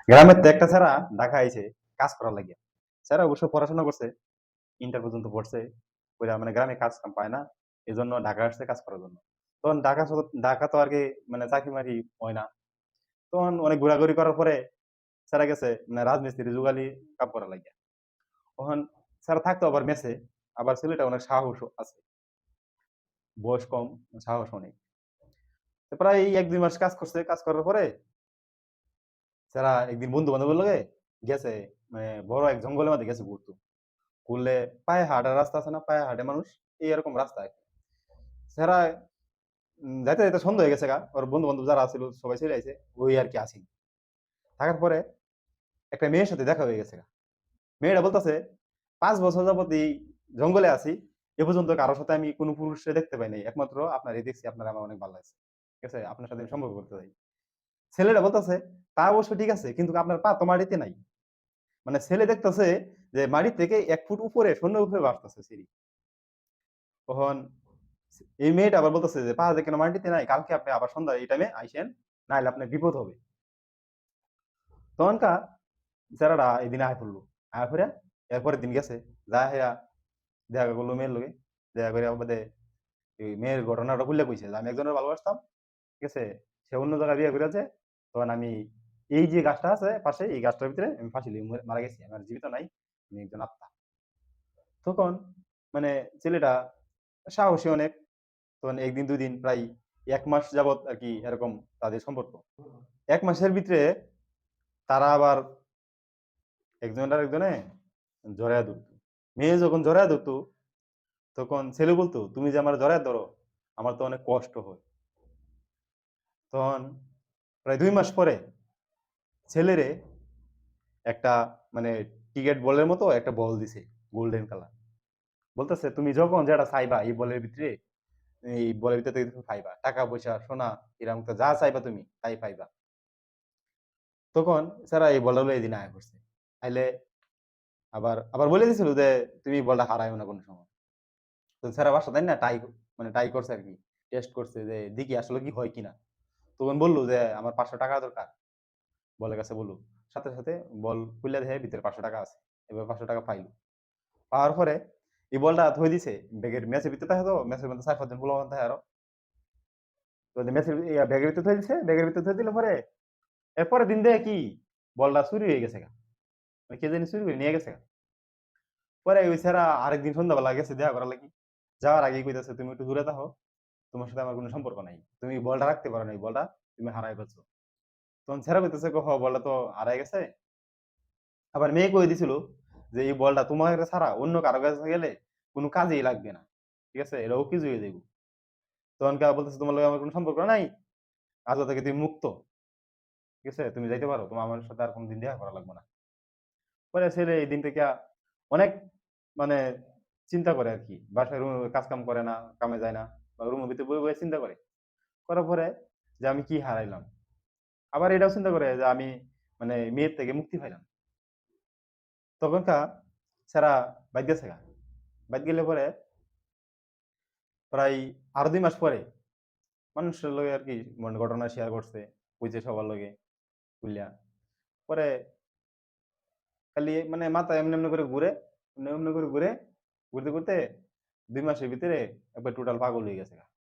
গ্রামের তো একটা ছাড়া ঢাকা আইছে কাজ করার লাগে। স্যার অবশ্য পড়াশোনা করছে, ইন্টার পর্যন্ত পড়ছে। কইরা মানে গ্রামে কাজ কাম পায় না। এজন্য ঢাকা আসছে কাজ করার জন্য। তখন ঢাকা তো আরকি মানে চাকরি-মাকরি হয় না। তখন অনেক ঘোরাঘুরি করার পরে স্যারা গেছে মানে রাজমিস্ত্রি যুগালি কাম করা লাগিয়া। তখন স্যার থাকতো আবার মেসে। আবার ছেলেটা অনেক সাহস আছে। বয়স কম, সাহস অনেক। তো প্রায় ১-২ মাস কাজ করছে। কাজ করার পরে স্যারা একদিন বন্ধু-বান্ধবের লগে গেছে মানে বড় এক জঙ্গলের মধ্যে গেছে ঘুরতে। ঘুরলে পায়ে হাঁটার রাস্তা আছে না? পায়ে হাঁটে মানুষ। এরকম রাস্তায়। স্যারা যাইতে, যাইতে সন্ধ্যা হয়ে গেছে গা। ওর বন্ধু-বান্ধব যারা আছিল সবাই চলে আইছে। ওই আরকি আছি। থাকার পরে একটা মেয়ের সাথে দেখা হয়ে গেছে গা। মেয়েটা বলতেছে ৫ বছর যাবত এই জঙ্গলে আছি। এ পর্যন্ত কারো সাথে আমি কোন পুরুষরে দেখতে পাই নাই। একমাত্র আপনারই দেখছি। আপনার আমার অনেক ভালো লাগছে। ঠিক আছে? আপনার সাথে আমি সম্পর্ক করতে চাই। ছেলেটা বলতেছে, তা অবশ্য ঠিক আছে। কিন্তু আপনার পা তো মাটিতে নাই। মানে ছেলে দেখতেছে যে মাটি থেকে ১ ফুট উপরে শূন্যের উপরে ভাসতেছে সিঁড়ি। তখন এই মেয়েটা আবার বলতেছে যে, "পা যে কেন মাটিতে নাই? কালকে আপনি আবার সন্ধ্যায় এই টাইমে আইসেন। নাইলে আপনার বিপদ হবে।" তখনকা ছেলেটা এদিন আয়া পড়ল। আয়া পইরা এরপরের দিন গেছে। যায়া হইয়া দেখা করল মেয়ের লগে। দেখা কইরা বাদে এই মেয়ের ঘটনাটা খুইলা কইছে যে, "আমি একজনের ভালোবাসতাম। ঠিক আছে? সে অন্য জায়গায় বিয়ে করেছে। তখন আমি এই যে গাছটা আছে পাশে এই গাছটার ভিতরে আমি ফাঁসি দিয়ে মারা গেছি। আমি আর জীবিত নাই। আমি একজন আত্মা।" তখন মানে ছেলেটা সাহসী অনেক। তখন ১ দিন ২ দিন প্রায় ১ মাস যাবৎ আরকি এরকম তাদের সম্পর্ক। ১ মাসের ভিতরে তারা আবার একজন আরেকজনে জড়াইয়া ধরত। মেয়ে যখন জড়াইয়া ধরত, তখন ছেলে বলত, "তুমি যে আমার জড়াইয়া ধরো, আমার তো অনেক কষ্ট হয়।" তখন প্রায় ২ মাস পরে ছেলেরে একটা মানে ক্রিকেট বলের মতো একটা বল দিছে, গোল্ডেন কালার। বলতেছে, "তুমি যখন যেটা চাইবা এই বলের ভিতরে থেকে তুমি পাইবা। টাকা-পয়সা, সোনা, হীরা-মুক্তা যা চাইবা তুমি তাই পাইবা।" তখন স্যারা এই বলটা লইয়া এদিন আয়া পড়ছে। আইলে আবার বলে দিছিল যে, "তুমি বলটা হারাইও না কোন সময়।" তো স্যারা বাসায় তাই না মানে ট্রাই করছে আরকি। টেস্ট করছে যে দেখি আসলে কি হয় কিনা। তখন বলল যে, "আমার ৳৫০০ দরকার।" বলের কাছে বলল। সাথে, সাথে বল খুইল্লা দেখে ভিতরে ৳৫০০ আছে। এবার ৳৫০০ পাইল। পাওয়ার পরে এই বলটা থই দিছে। ব্যাগের মেসের ভিতরে থাকে তো, মেসের মধ্যে ৪-৫ জন পোলাপান থাকে আরো। তো মেসের ব্যাগের ভিতরে থই দিছে। ব্যাগের ভিতরে থই দিলে পরে এরপরের দিন দেখে কি বলটা চুরি হয়ে গেছে গা। মানে কে জানি চুরি করে নিয়ে গেছে গা। পরে ওই ছেড়া আরেকদিন সন্ধ্যাবেলা গেছে দেখা করার লাগি। যাওয়ার আগেই কইতাছে, "তুমি একটু দূরে থাকো। তোমার সাথে আমার কোন সম্পর্ক নাই। তুমি বলটা রাখতে পারো নাই। বলটা তুমি হারায় ফেলছো।" তখন ছেড়া কইতেছে, "হ বলটা তো হারায় গেছে।" আবার মেয়ে কয়ে দিছিল যে, "এই বলটা তোমার ছাড়া অন্য কারো কাছে গেলে কোন কাজেই লাগবে না। ঠিক আছে? এটা অকেজ হয়ে যাইব।" তখন কে বলতেছে, "তোমার লগে আমার কোন সম্পর্ক নাই। আজ থেকে তুমি মুক্ত। ঠিক আছে? তুমি যাইতে পারো। তোমার আমার সাথে আর কোনদিন দেখা করা লাগবে না।" পরে ছেলে এই দিন থেকে অনেক মানে চিন্তা করে আরকি। বাসায় রুমে কাজ কাম করে না, কামে যায় না। বা রুমের ভিতরে বইয়ে, বইয়ে চিন্তা করে। করার পরে যে আমি কি হারাইলাম? আবার এটাও চিন্তা করে যে আমি মানে মেয়ের থেকে মুক্তি পাইলাম। তখনকা ছেড়া বাইর গেছে গা। বাইর গেলে পরে প্রায় আরো ২ মাস পরে মানুষের লগে আরকি মানে ঘটনা শেয়ার করছে। কইছে সবার লগে খুইল্লা। পরে খালি মানে মাথা এমনি, এমনি করে ঘুরে, এমনি, এমনি করে ঘুরে, ঘুরতে, ঘুরতে ২ মাসের ভিতরে একবার টোটাল পাগল হয়ে গেছে গা।